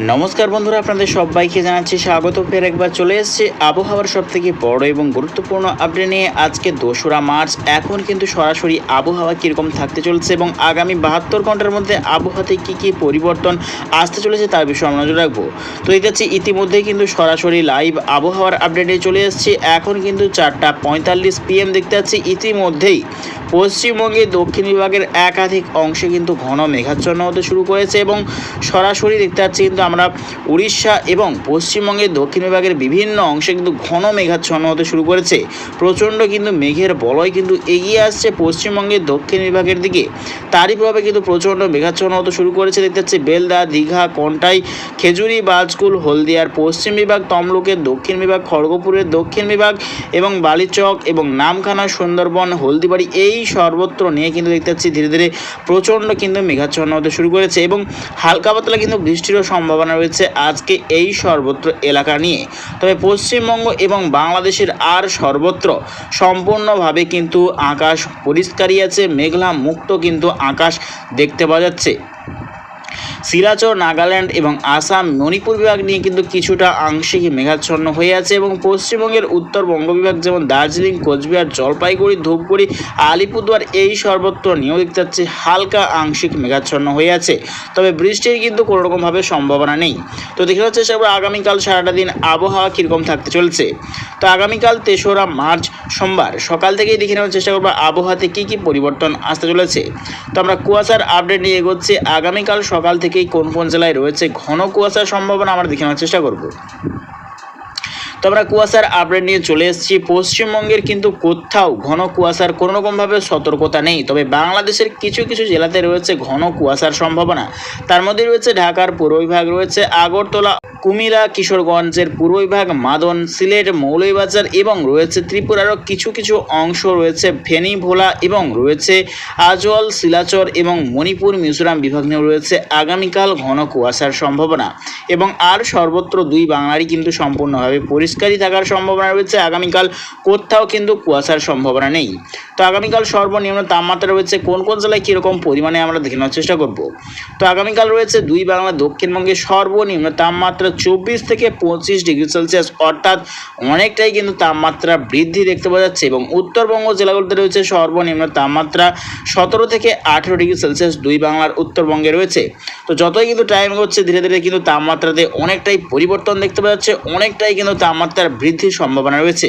নমস্কার বন্ধুরা, আপনাদের সবাইকে জানাচ্ছি স্বাগত। ফের একবার চলে এসেছি আবহাওয়ার সবথেকে বড় এবং গুরুত্বপূর্ণ আপডেট নিয়ে। আজকে 2রা মার্চ। এখন কিন্তু সরাসরি আবহাওয়া কীরকম থাকতে চলছে এবং আগামী 72 ঘন্টার মধ্যে আবহাওয়াতে কী পরিবর্তন আসতে চলেছে তার বিষয়ে আমরা নজর রাখবো। তো এই যাচ্ছি ইতিমধ্যেই কিন্তু সরাসরি লাইভ আবহাওয়ার আপডেটে চলে এসেছি। এখন কিন্তু 4:45 PM দেখতে পাচ্ছি। ইতিমধ্যেই পশ্চিমবঙ্গে দক্ষিণ বিভাগের একাধিক অংশে কিন্তু ঘন মেঘাচ্ছন্ন হতে শুরু করেছে এবং সরাসরি দেখতে পাচ্ছি কিন্তু আমরা উড়িষ্যা এবং পশ্চিমবঙ্গের দক্ষিণ বিভাগের বিভিন্ন অংশে কিন্তু ঘন মেঘাচ্ছন্ন হতে শুরু করেছে। প্রচণ্ড কিন্তু মেঘের বলয় কিন্তু এগিয়ে আসছে পশ্চিমবঙ্গের দক্ষিণ বিভাগের দিকে। তারই প্রভাবে কিন্তু প্রচণ্ড মেঘাচ্ছন্ন হতে শুরু করেছে। দেখতে পাচ্ছি বেলদা, দীঘা, কন্টাই, খেজুরি, বাজকুল, হলদিয়ার পশ্চিম বিভাগ, তমলুকের দক্ষিণ বিভাগ, খড়গপুরের দক্ষিণ বিভাগ এবং বালিচক এবং নামখানা, সুন্দরবন, হলদিবাড়ি এই সর্বত্র নিয়ে কিন্তু দেখতে পাচ্ছি ধীরে ধীরে প্রচণ্ড কিন্তু মেঘাচ্ছন্ন হতে শুরু করেছে এবং হালকা পাতলা কিন্তু বৃষ্টিরও সম্ভাবনা রয়েছে আজকে এই সর্বত্র এলাকা নিয়ে। তবে পশ্চিমবঙ্গ এবং বাংলাদেশের আর সর্বত্র সম্পূর্ণভাবে কিন্তু আকাশ পরিষ্কারই আছে, মেঘলা মুক্ত কিন্তু আকাশ দেখতে পাওয়া যাচ্ছে। শিলাচর, নাগাল্যান্ড এবং আসাম, মণিপুর বিভাগ নিয়ে কিন্তু কিছুটা আংশিক মেঘাচ্ছন্ন হয়ে আছে এবং পশ্চিমবঙ্গের উত্তরবঙ্গ বিভাগ যেমন দার্জিলিং, কোচবিহার, জলপাইগুড়ি, ধূপগুড়ি, আলিপুরদুয়ার এই সর্বত্র নিয়েও দেখতে পাচ্ছি হালকা আংশিক মেঘাচ্ছন্ন হয়ে আছে। তবে বৃষ্টির কিন্তু কোনো রকমভাবে সম্ভাবনা নেই। তো দেখে যাচ্ছে সেবার আগামীকাল সারাটা দিন আবহাওয়া কীরকম থাকতে চলছে। তো আগামীকাল 3রা মার্চ সোমবার সকাল থেকেই দেখে নেওয়ার চেষ্টা করবো আবহাওয়াতে কী পরিবর্তন আসতে চলেছে। তো আমরা কুয়াশার আপডেট নিয়ে এগোচ্ছি। আগামীকাল সকাল থেকেই কোন কোন জেলায় রয়েছে ঘন কুয়াশার সম্ভাবনা আমরা দেখে নেওয়ার চেষ্টা করব। তো আমরা কুয়াশার আপডেট নিয়ে চলে এসেছি। পশ্চিমবঙ্গের কিন্তু কোথাও ঘন কুয়াশার কোনো রকমভাবে সতর্কতা নেই। তবে বাংলাদেশের কিছু কিছু জেলাতে রয়েছে ঘন কুয়াশার সম্ভাবনা। তার মধ্যে রয়েছে ঢাকার পূর্ব বিভাগ, রয়েছে আগরতলা, কুমিল্লা, কিশোরগঞ্জের পূর্ব বিভাগ, মাদন, সিলেট, মৌলভীবাজার এবং রয়েছে ত্রিপুরারও কিছু কিছু অংশ রয়েছে, ফেনী, ভোলা এবং রয়েছে আজওয়াল, শিলাচর এবং মণিপুর, মিজোরাম বিভাগ নিয়েও রয়েছে আগামীকাল ঘন কুয়াশার সম্ভাবনা এবং আর সর্বত্র দুই বাংলারই কিন্তু সম্পূর্ণভাবে পরিষ্কারই থাকার সম্ভাবনা রয়েছে। আগামীকাল কোথাও কিন্তু কুয়াশার সম্ভাবনা নেই। তো আগামীকাল সর্বনিম্ন তাপমাত্রা রয়েছে কোন কোন জেলায় কীরকম পরিমাণে আমরা দেখে নেওয়ার চেষ্টা করব। তো আগামীকাল রয়েছে দুই বাংলা দক্ষিণবঙ্গে সর্বনিম্ন তাপমাত্রা 24 থেকে 25 ডিগ্রি সেলসিয়াস, অর্থাৎ অনেকটাই কিন্তু তাপমাত্রা বৃদ্ধি দেখতে পাওয়া যাচ্ছে এবং উত্তরবঙ্গ জেলাগুলোতে রয়েছে সর্বনিম্ন তাপমাত্রা 17 থেকে 18 ডিগ্রি সেলসিয়াস দুই বাংলার উত্তরবঙ্গে রয়েছে। তো যতই কিন্তু টাইম হচ্ছে ধীরে ধীরে কিন্তু তাপমাত্রাতে অনেকটাই পরিবর্তন দেখতে পাওয়া যাচ্ছে, অনেকটাই কিন্তু তাপমাত্রার বৃদ্ধির সম্ভাবনা রয়েছে।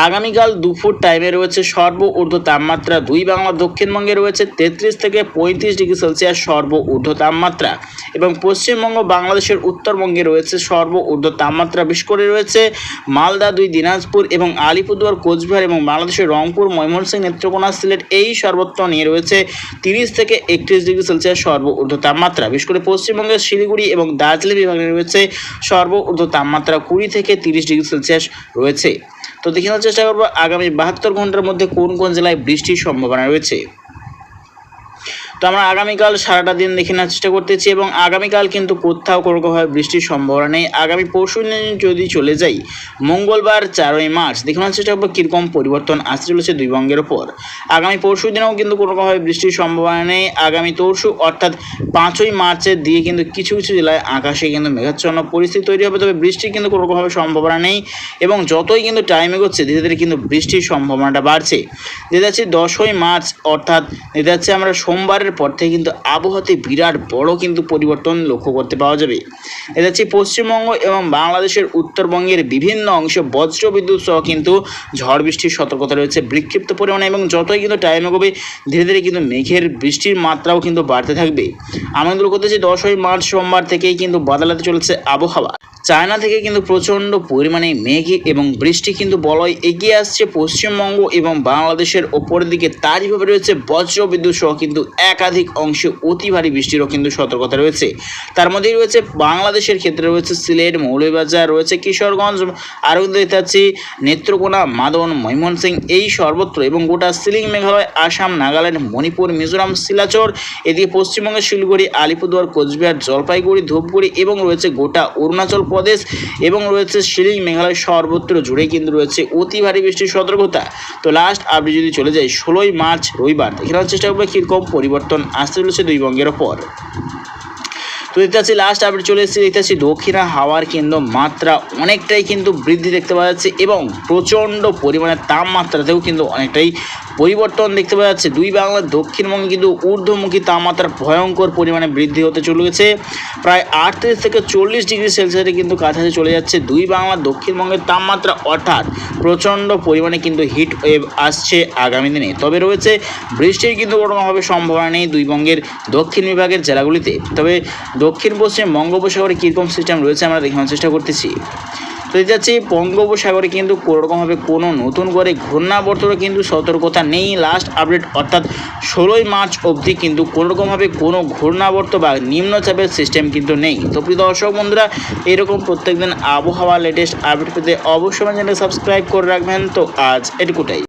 আগামীকাল দুপুর টাইমে রয়েছে সর্বঊর্ধ্ব তাপমাত্রা দুই বাংলা দক্ষিণবঙ্গে রয়েছে 33 থেকে 35 ডিগ্রি সেলসিয়াস সর্বঊর্ধ্ব তাপমাত্রা এবং পশ্চিমবঙ্গ বাংলাদেশের উত্তরবঙ্গে রয়েছে সর্বঊর্ধ্ব তাপমাত্রা বিশেষ করে রয়েছে মালদা, দিনাজপুর এবং আলিপুরদুয়ার, কোচবিহার এবং বাংলাদেশের রংপুর, ময়মনসিংহ, নেত্রকোনা, সিলেট এই সর্বত্র নিয়ে রয়েছে 30 থেকে 31 ডিগ্রি সেলসিয়াস সর্বঊর্ধ্ব তাপমাত্রা। বিশেষ করে পশ্চিমবঙ্গের শিলিগুড়ি এবং দার্জিলিং বিভাগে রয়েছে সর্বঊর্ধ্ব তাপমাত্রা 20 থেকে 30 ডিগ্রি সেলসিয়াস রয়েছে। তো দেখে নেওয়ার চেষ্টা করবো আগামী 72 ঘন্টার মধ্যে কোন কোন জেলায় বৃষ্টির সম্ভাবনা রয়েছে। তো আমরা আগামীকাল সারাটা দিন দেখে নেওয়ার চেষ্টা করতেছি এবং আগামীকাল কিন্তু কোথাও কোনোভাবে বৃষ্টির সম্ভাবনা নেই। আগামী পরশু দিন যদি চলে যাই মঙ্গলবার 4ই মার্চ, দেখে নেওয়ার চেষ্টা করবো কীরকম পরিবর্তন আসতে চলেছে দুই বঙ্গের ওপর। আগামী পরশু দিনেও কিন্তু কোনোভাবে বৃষ্টির সম্ভাবনা নেই। আগামী তরশু অর্থাৎ 5ই মার্চের দিয়ে কিন্তু কিছু কিছু জেলায় আকাশে কিন্তু মেঘাচ্ছন্ন পরিস্থিতি তৈরি হবে, তবে বৃষ্টির কিন্তু কোনোভাবে সম্ভাবনা নেই এবং যতই কিন্তু টাইম এগোচ্ছে ধীরে ধীরে কিন্তু বৃষ্টির সম্ভাবনাটা বাড়ছে। দেখতে যাচ্ছি 10ই মার্চ অর্থাৎ দেখতে যাচ্ছে আমরা সোমবারের পর থেকে কিন্তু আবহাওয়াতে বিরাট বড় কিন্তু পরিবর্তন লক্ষ্য করতে পাওয়া যাবে। এটা হচ্ছে পশ্চিমবঙ্গ এবং বাংলাদেশের উত্তরবঙ্গের বিভিন্ন অংশে বজ্রবিদ্যুৎ সহ কিন্তু ঝড় বৃষ্টির সতর্কতা রয়েছে বিক্ষিপ্ত পরিমাণে এবং যতই কিন্তু টাইম এগোবে ধীরে ধীরে কিন্তু মেঘের বৃষ্টির মাত্রাও কিন্তু বাড়তে থাকবে। আমি লক্ষ্য করতেছি 10ই মার্চ সোমবার থেকেই কিন্তু বদলাতে চলেছে আবহাওয়া। চায়না থেকে কিন্তু প্রচণ্ড পরিমাণে মেঘ এবং বৃষ্টি কিন্তু বলয় এগিয়ে আসছে পশ্চিমবঙ্গ এবং বাংলাদেশের ওপরের দিকে। তারইভাবে রয়েছে বজ্রবিদ্যুৎ সহ কিন্তু একাধিক অংশে অতি ভারী বৃষ্টিরও কিন্তু সতর্কতা রয়েছে। তার মধ্যেই রয়েছে বাংলাদেশের ক্ষেত্রে রয়েছে সিলেট, মৌলভীবাজার, রয়েছে কিশোরগঞ্জ, আরও কিন্তু দেখতে পাচ্ছি নেত্রকোনা, মাদন, ময়মনসিংহ এই সর্বত্র এবং গোটা সিলিং মেঘালয়, আসাম, নাগাল্যান্ড, মণিপুর, মিজোরাম, শিলাচর, এদিকে পশ্চিমবঙ্গের শিলিগুড়ি, আলিপুরদুয়ার, কোচবিহার, জলপাইগুড়ি, ধূপগুড়ি এবং রয়েছে গোটা অরুণাচল প্রদেশ এবং রয়েছে শিলিং মেঘালয় সর্বত্র জুড়ে কিন্তু রয়েছে অতি ভারী বৃষ্টির সতর্কতা। তো লাস্ট আপডেট যদি চলে যায় 16ই মার্চ রবিবার, এখানে চেষ্টা করবো কীরকম পরিবর্তন আসতে চলেছে দুই বঙ্গের ওপর। তো দেখতে পাচ্ছি লাস্ট আপডেট চলে এসেছে, দেখতে পাচ্ছি দক্ষিণা হাওয়ার কিন্তু মাত্রা অনেকটাই কিন্তু বৃদ্ধি দেখতে পাওয়া যাচ্ছে এবং প্রচণ্ড পরিমাণে তাপমাত্রাতেও কিন্তু অনেকটাই পরিবর্তন দেখতে পাওয়া যাচ্ছে। দুই বাংলার দক্ষিণবঙ্গে কিন্তু ঊর্ধ্বমুখী তাপমাত্রা ভয়ঙ্কর পরিমাণে বৃদ্ধি হতে চলেছে, প্রায় 38 থেকে 40 ডিগ্রি সেলসিয়াসে কিন্তু কাছাকাছি চলে যাচ্ছে দুই বাংলার দক্ষিণবঙ্গের তাপমাত্রা, অর্থাৎ প্রচণ্ড পরিমাণে কিন্তু হিট ওয়েভ আসছে আগামী দিনে। তবে রয়েছে বৃষ্টির কিন্তু কোনোভাবে সম্ভাবনা নেই দুই বঙ্গের দক্ষিণ বিভাগের জেলাগুলিতে। তবে দক্ষিণ পশ্চিম বঙ্গোপসাগরে কীরকম সিস্টেম রয়েছে আমরা দেখানোর চেষ্টা করতেছি। তো দেখতে যাচ্ছি বঙ্গোপসাগরে কিন্তু কোনোরকমভাবে কোনো নতুন করে ঘূর্ণাবর্তরও কিন্তু সতর্কতা নেই লাস্ট আপডেট, অর্থাৎ 16ই মার্চ অবধি কিন্তু কোনোরকমভাবে কোনো ঘূর্ণাবর্ত বা নিম্নচাপের সিস্টেম কিন্তু নেই। তো প্রিয় দর্শক বন্ধুরা, এরকম প্রত্যেকদিন আবহাওয়া লেটেস্ট আপডেট পেতে অবশ্যই চ্যানেল সাবস্ক্রাইব করে রাখবেন। তো আজ এটুকুটাই।